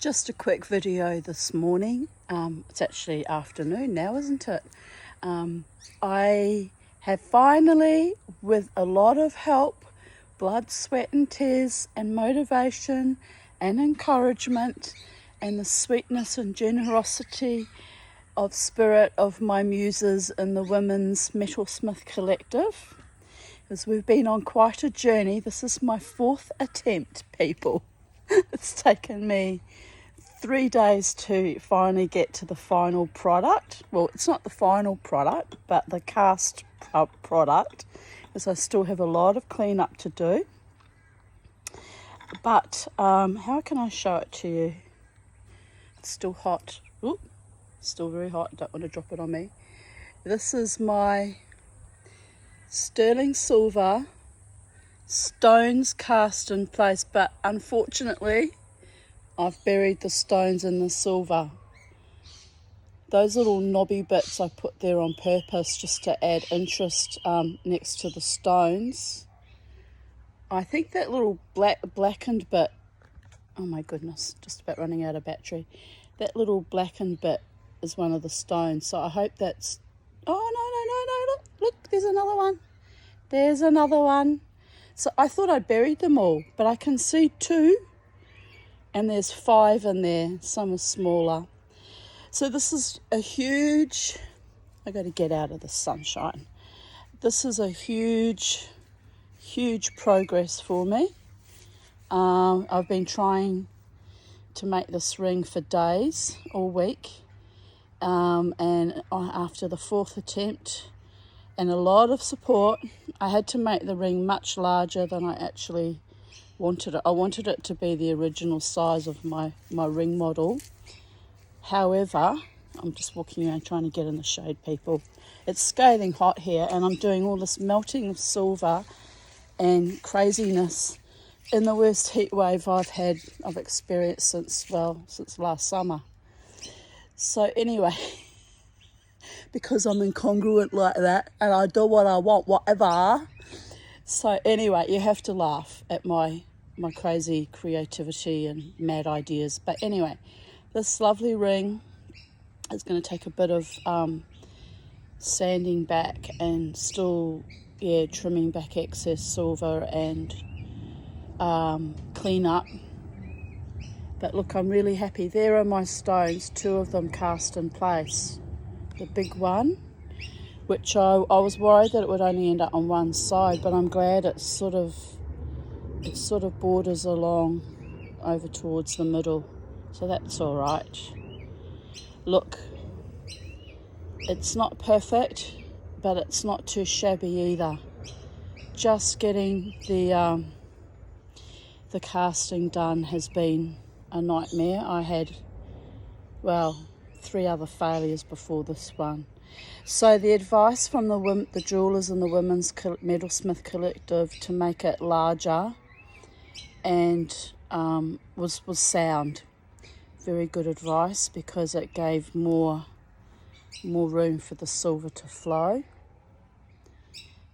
Just a quick video this morning. It's actually afternoon now, isn't it? I have finally, with a lot of help, blood, sweat and tears and motivation and encouragement and the sweetness and generosity of spirit of my muses in the Women's Metalsmith Collective, because we've been on quite a journey. This is my fourth attempt, people. It's taken me 3 days to finally get to the final product. Well, it's not the final product, but the cast product, because I still have a lot of cleanup to do. But how can I show it to you? It's still hot. Ooh, still very hot. Don't want to drop it on me. This is my sterling silver stones cast in place, but unfortunately I've buried the stones in the silver. Those little knobby bits I put there on purpose just to add interest next to the stones. I think that little blackened bit, oh my goodness, just about running out of battery. That little blackened bit is one of the stones, so I hope that's, oh no, look, there's another one. There's another one. So I thought I'd buried them all, but I can see 2, and there's 5 in there. Some are smaller. So this is a huge, I got to get out of the sunshine. This is a huge progress for me. I've been trying to make this ring for days, all week, and after the 4th attempt and a lot of support, I had to make the ring much larger than I actually wanted it. I wanted it to be the original size of my ring model. However, I'm just walking around trying to get in the shade, people. It's scathing hot here, and I'm doing all this melting of silver and craziness in the worst heat wave I've experienced since last summer. So anyway, because I'm incongruent like that and I do what I want, whatever. So anyway, you have to laugh at my crazy creativity and mad ideas. But anyway, this lovely ring is going to take a bit of sanding back and still, trimming back excess silver and clean up. But look, I'm really happy. There are my stones, 2 of them cast in place. The big one, which I was worried that it would only end up on one side, but I'm glad it sort of borders along over towards the middle, so that's all right. Look, it's not perfect, but it's not too shabby either. Just getting the casting done has been a nightmare. I had 3 other failures before this one. So the advice from the jewellers in the Women's Metalsmith Collective to make it larger and was sound. Very good advice, because it gave more room for the silver to flow.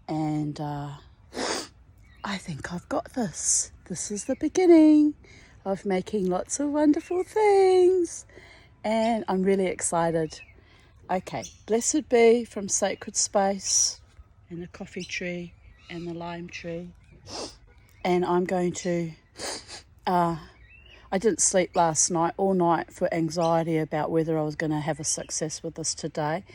And I think I've got this. This is the beginning of making lots of wonderful things. And I'm really excited. Okay, blessed be from sacred space and the coffee tree and the lime tree. And I'm going to, I didn't sleep last night, all night, for anxiety about whether I was going to have a success with this today.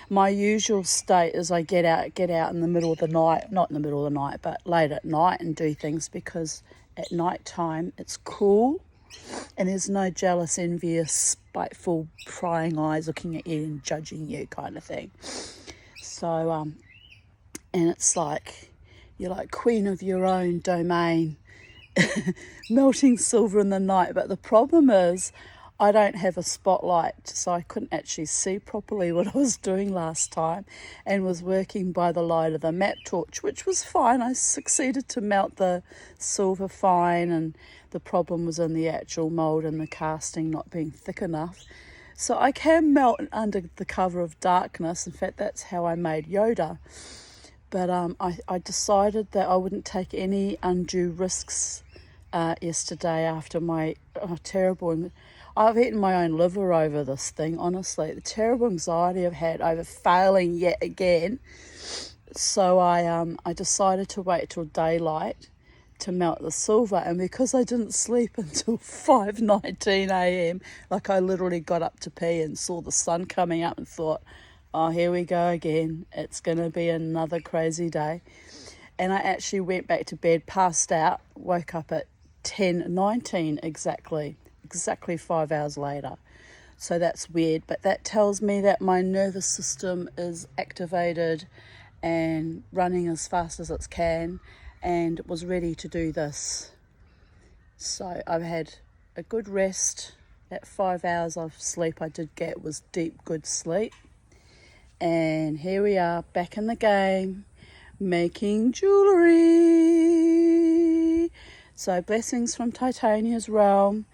My usual state is I get out in the middle of the night, not in the middle of the night, but late at night, and do things, because at night time it's cool. And there's no jealous, envious, spiteful, prying eyes looking at you and judging you kind of thing. So, and it's like, you're like queen of your own domain, melting silver in the night. But the problem is, I don't have a spotlight, so I couldn't actually see properly what I was doing last time, and was working by the light of the map torch, which was fine. I succeeded to melt the silver fine, and the problem was in the actual mould and the casting not being thick enough. So I can melt under the cover of darkness. In fact, that's how I made Yoda. But I decided that I wouldn't take any undue risks yesterday after my terrible... I've eaten my own liver over this thing, honestly. The terrible anxiety I've had over failing yet again. So I decided to wait till daylight to melt the silver, and because I didn't sleep until 5:19 a.m, like I literally got up to pee and saw the sun coming up and thought, oh, here we go again, it's going to be another crazy day. And I actually went back to bed, passed out, woke up at 10:19 exactly 5 hours later. So that's weird, but that tells me that my nervous system is activated and running as fast as it can, and was ready to do this. So I've had a good rest. That 5 hours of sleep I did get was deep, good sleep. And here we are, back in the game, making jewellery. So blessings from Titania's realm.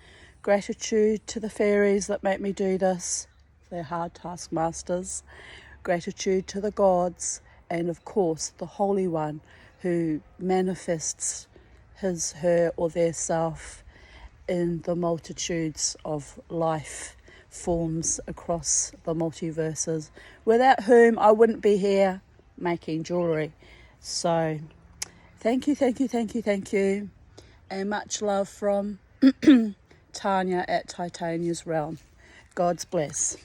Gratitude to the fairies that make me do this. They're hard taskmasters. Gratitude to the gods. And of course, the Holy One who manifests his, her, or their self in the multitudes of life forms across the multiverses, without whom I wouldn't be here making jewellery. So thank you, and much love from Tanya at Titania's Realm. God's bless.